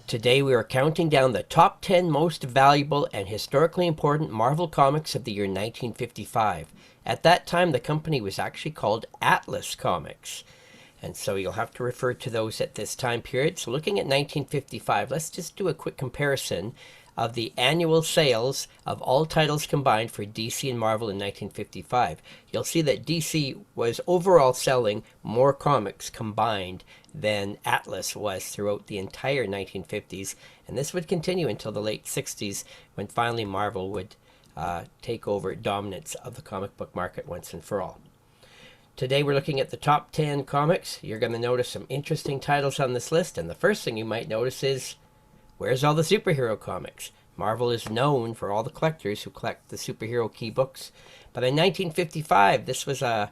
Today we are counting down the top 10 most valuable and historically important Marvel comics of the year 1955. At that time, the company was actually called Atlas Comics. And so you'll have to refer to those at this time period. So looking at 1955, let's just do a quick comparison of the annual sales of all titles combined for DC and Marvel in 1955. You'll see that DC was overall selling more comics combined than Atlas was throughout the entire 1950s, and this would continue until the late 60s when finally Marvel would take over dominance of the comic book market once and for all. Today we're looking at the top 10 comics. You're going to notice some interesting titles on this list, and the first thing you might notice is, where's all the superhero comics? Marvel is known for all the collectors who collect the superhero key books, but in 1955 this was a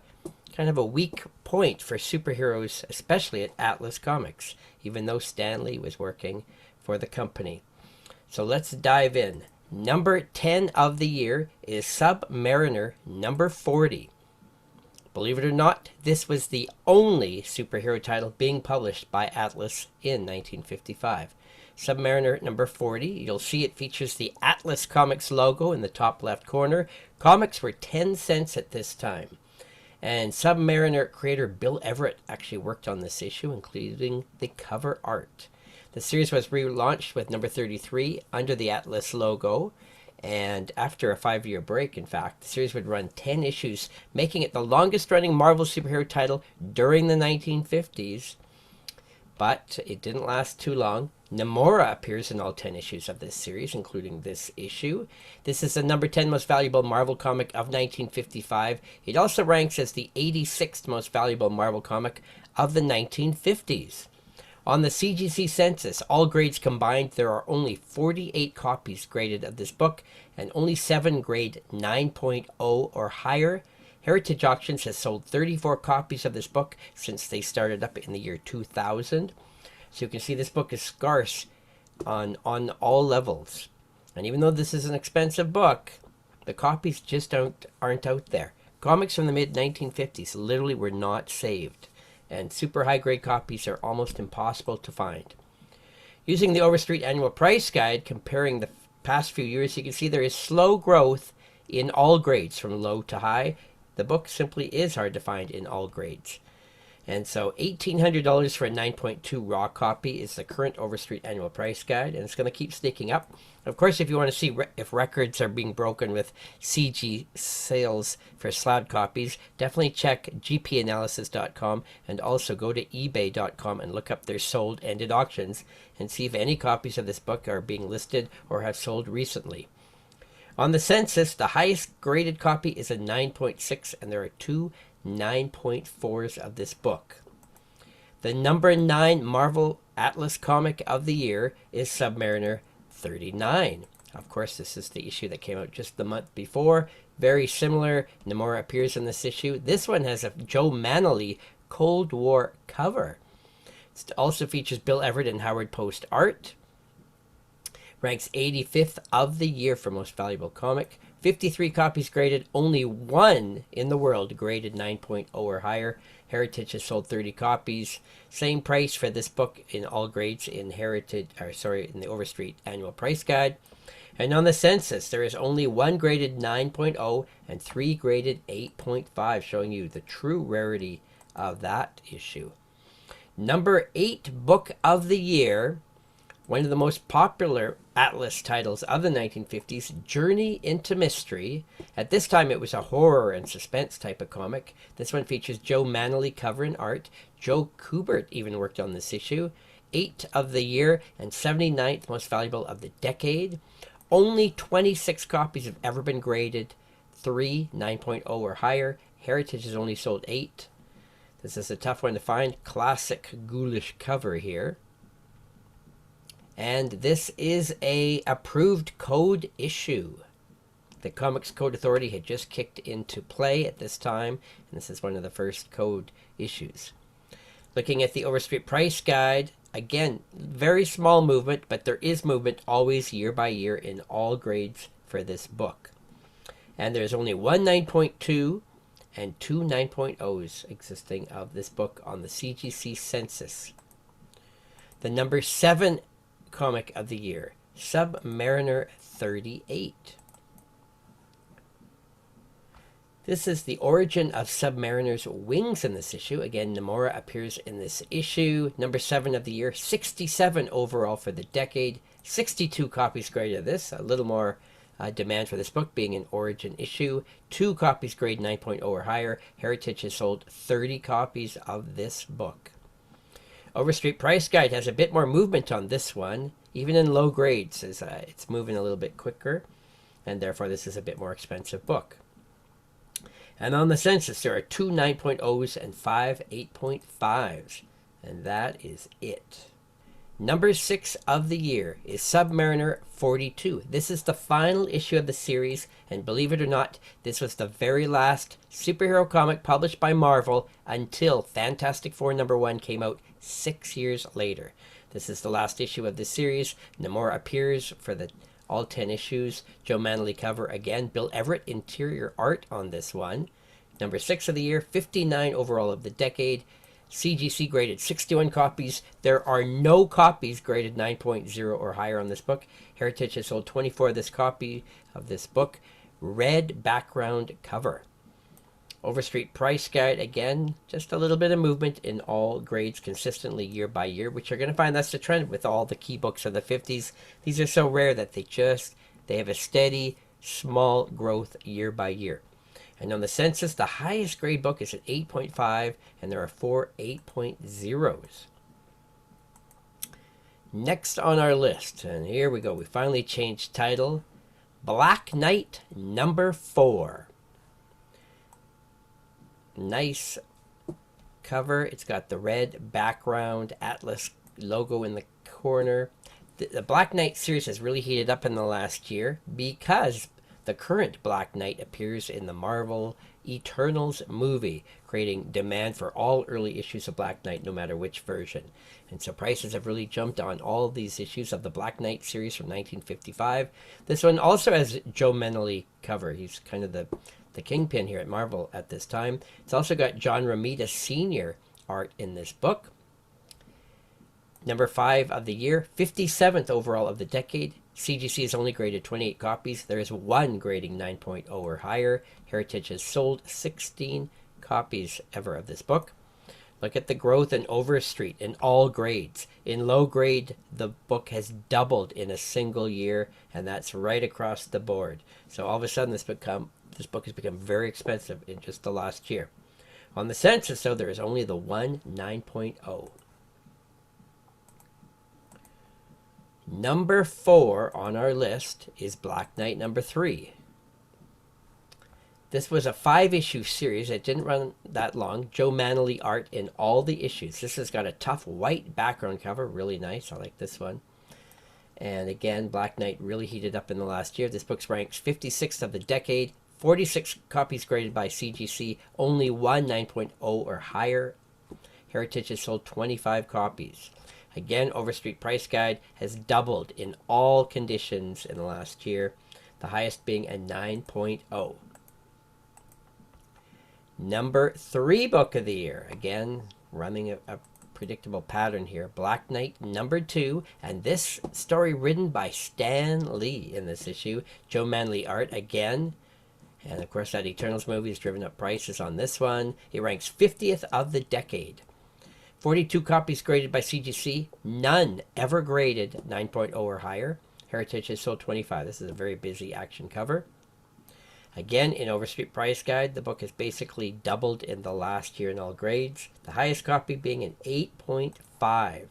kind of a weak point for superheroes, especially at Atlas Comics, even though Stan Lee was working for the company. So let's dive in. Number 10 of the year is Submariner number 40. Believe it or not, this was the only superhero title being published by Atlas in 1955. Submariner number 40, you'll see it features the Atlas Comics logo in the top left corner. Comics were 10 cents at this time. And Submariner creator Bill Everett actually worked on this issue, including the cover art. The series was relaunched with number 33 under the Atlas logo. And after a 5-year break, in fact, the series would run 10 issues, making it the longest-running Marvel superhero title during the 1950s. But it didn't last too long. Namora appears in all 10 issues of this series, including this issue. This is the number 10 most valuable Marvel comic of 1955. It also ranks as the 86th most valuable Marvel comic of the 1950s. On the CGC census, all grades combined, there are only 48 copies graded of this book, and only 7 grade 9.0 or higher. Heritage Auctions has sold 34 copies of this book since they started up in the year 2000. So you can see this book is scarce on all levels. And even though this is an expensive book, the copies just aren't out there. Comics from the mid-1950s literally were not saved, and super high-grade copies are almost impossible to find. Using the Overstreet Annual Price Guide, comparing the past few years, you can see there is slow growth in all grades from low to high. The book simply is hard to find in all grades. And so $1,800 for a 9.2 raw copy is the current Overstreet Annual Price Guide, and it's going to keep sneaking up. Of course, if you want to see if records are being broken with CG sales for slab copies, definitely check gpanalysis.com and also go to ebay.com and look up their sold ended auctions and see if any copies of this book are being listed or have sold recently. On the census, the highest graded copy is a 9.6, and there are 2 9.4s of this book. The number 9 Marvel Atlas comic of the year is Submariner 39. Of course, this is the issue that came out just the month before. Very similar. Namora appears in this issue. This one has a Joe Manley Cold War cover. It also features Bill Everett and Howard Post art. Ranks 85th of the year for most valuable comic. 53 copies graded, only 1 in the world graded 9.0 or higher. Heritage has sold 30 copies. Same price for this book in all grades in in the Overstreet Annual Price Guide. And on the census, there is only 1 graded 9.0 and 3 graded 8.5, showing you the true rarity of that issue. Number 8 book of the year, one of the most popular Atlas titles of the 1950s, Journey into Mystery. At this time, it was a horror and suspense type of comic. This one features Joe Manley cover and art. Joe Kubert even worked on this issue. 8 of the year and 79th most valuable of the decade. Only 26 copies have ever been graded 3, 9.0 or higher. Heritage has only sold 8. This is a tough one to find. Classic ghoulish cover here. And this is a approved code issue. The Comics Code Authority had just kicked into play at this time, and this is one of the first code issues. Looking at the Overstreet Price Guide, again, very small movement, but there is movement always year by year in all grades for this book. And there's only 1 9.2 and 2 9.0s existing of this book on the CGC census. The number 7 comic of the year, Submariner 38. This is the origin of Submariner's wings in this issue. Again, Namora appears in this issue. Number 7 of the year, 67 overall for the decade. 62 copies graded of this. A little more demand for this book being an origin issue. 2 copies grade 9.0 or higher. Heritage has sold 30 copies of this book. Overstreet Price Guide has a bit more movement on this one. Even in low grades, it's moving a little bit quicker. And therefore, this is a bit more expensive book. And on the census, there are 2 9.0s and 5 8.5s. And that is it. Number 6 of the year is Submariner 42. This is the final issue of the series, and believe it or not, this was the very last superhero comic published by Marvel until Fantastic Four #1 came out 6 years later. This is the last issue of the series. Namor appears for all 10 issues. Joe Manley cover again. Bill Everett interior art on this one. Number 6 of the year, 59 overall of the decade. CGC graded 61 copies. There are no copies graded 9.0 or higher on this book. Heritage has sold 24 of this copy of this book. Red background cover. Overstreet Price Guide, again, just a little bit of movement in all grades consistently year by year, which you're going to find that's the trend with all the key books of the 50s. These are so rare that they have a steady, small growth year by year. And on the census, the highest grade book is at 8.5, and there are 4 8.0s. Next on our list, and here we go, we finally changed title, Black Knight number 4. Nice cover. It's got the red background, Atlas logo in the corner. The Black Knight series has really heated up in the last year because the current Black Knight appears in the Marvel Eternals movie, creating demand for all early issues of Black Knight, no matter which version. And so prices have really jumped on all these issues of the Black Knight series from 1955. This one also has Joe Manley cover. He's kind of the kingpin here at Marvel at this time. It's also got John Romita Sr. art in this book. Number 5 of the year, 57th overall of the decade. CGC has only graded 28 copies. There is 1 grading 9.0 or higher. Heritage has sold 16 copies ever of this book. Look at the growth in Overstreet in all grades. In low grade, the book has doubled in a single year, and that's right across the board. So all of a sudden, this book has become very expensive in just the last year. On the census, though, there is only the 1 9.0. Number 4 on our list is Black Knight number 3. This was a 5-issue series. It didn't run that long. Joe Manley art in all the issues. This has got a tough white background cover. Really nice. I like this one. And again, Black Knight really heated up in the last year. This book ranks 56th of the decade. 46 copies graded by CGC. Only 1 9.0 or higher. Heritage has sold 25 copies. Again, Overstreet Price Guide has doubled in all conditions in the last year. The highest being a 9.0. Number 3 book of the year. Again, running a predictable pattern here. Black Knight number 2. And this story written by Stan Lee in this issue. Joe Manley art again. And of course that Eternals movie has driven up prices on this one. It ranks 50th of the decade. 42 copies graded by CGC. None ever graded 9.0 or higher. Heritage has sold 25. This is a very busy action cover. Again, in Overstreet Price Guide, the book has basically doubled in the last year in all grades. The highest copy being an 8.5.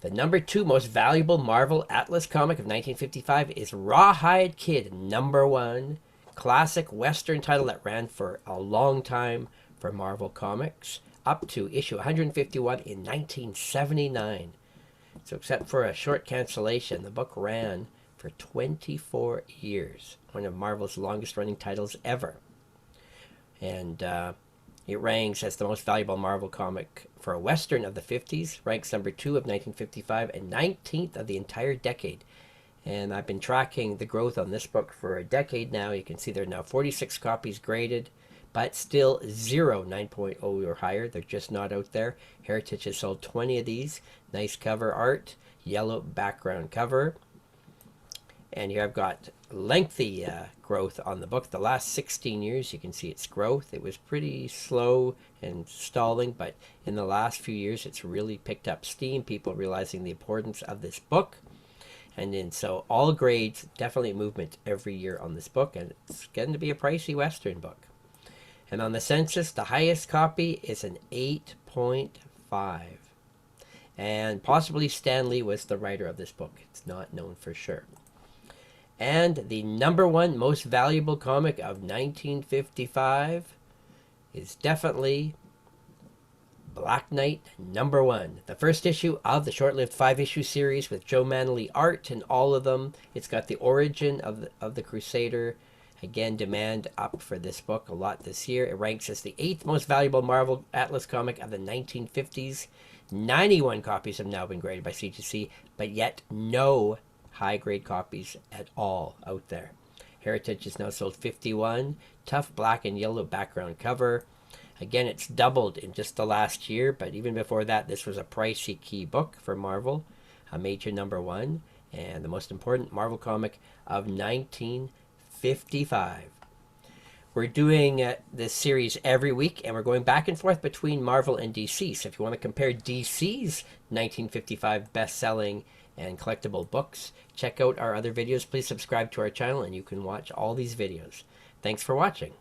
The number 2 most valuable Marvel Atlas comic of 1955 is Rawhide Kid number 1. Classic Western title that ran for a long time for Marvel Comics, up to issue 151 in 1979. So except for a short cancellation, the book ran for 24 years. One of Marvel's longest running titles ever. And it ranks as the most valuable Marvel comic for a Western of the 50s, ranks number 2 of 1955 and 19th of the entire decade. And I've been tracking the growth on this book for a decade now. You can see there are now 46 copies graded but still zero 9.0 or higher. They're just not out there. Heritage has sold 20 of these. Nice cover art, yellow background cover. And here I've got lengthy growth on the book. The last 16 years, you can see its growth. It was pretty slow and stalling, but in the last few years, it's really picked up steam, people realizing the importance of this book. And then so all grades, definitely movement every year on this book, and it's getting to be a pricey Western book. And on the census, the highest copy is an 8.5. And possibly Stan Lee was the writer of this book. It's not known for sure. And the number one most valuable comic of 1955 is definitely Black Knight #1. The first issue of the short-lived 5-issue series with Joe Manley art in all of them. It's got the origin of the Crusader. Again, demand up for this book a lot this year. It ranks as the 8th most valuable Marvel Atlas comic of the 1950s. 91 copies have now been graded by CGC, but yet no high-grade copies at all out there. Heritage has now sold 51. Tough black and yellow background cover. Again, it's doubled in just the last year, but even before that, this was a pricey key book for Marvel. A major #1, and the most important Marvel comic of 1955. We're doing this series every week, and we're going back and forth between Marvel and DC. So if you want to compare DC's 1955 best-selling and collectible books, check out our other videos. Please subscribe to our channel, and you can watch all these videos. Thanks for watching.